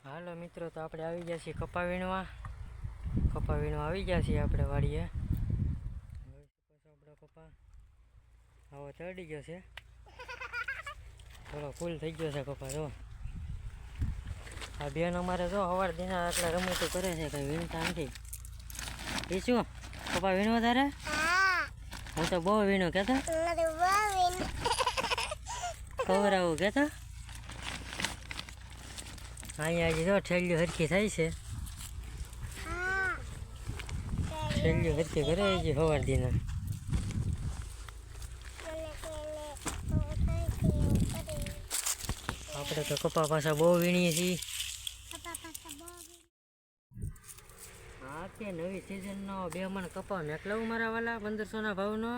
હાલો મિત્રો, તો આપણે આવી ગયા છીએ કપા વીણવા આવી ગયા છીએ આપણે વાડીએ. આપણો કપા આવો ચડી ગયો છે, થોડો ફૂલ થઈ ગયો છે કપા. જો આ બેન અમારે જો સવાર દિના આટલા રમતું કરે છે, કંઈ વીણતા નથી. એ શું કપા વીણવા તારે? હું તો બહુ વીણું કેતો ખબર આવું કેતો. અહીંયા હજી જો ઠેલિયું હરખી થાય છે, ઠેલિયું હરખી કરે છે સવાર દીના. આપણે તો કપા પાછા બહુ વીણીએ છીએ. હા, કે નવી સિઝનનો 2 મણ કપા મેકલાવું મારા વાલા 1500ના ભાવનો.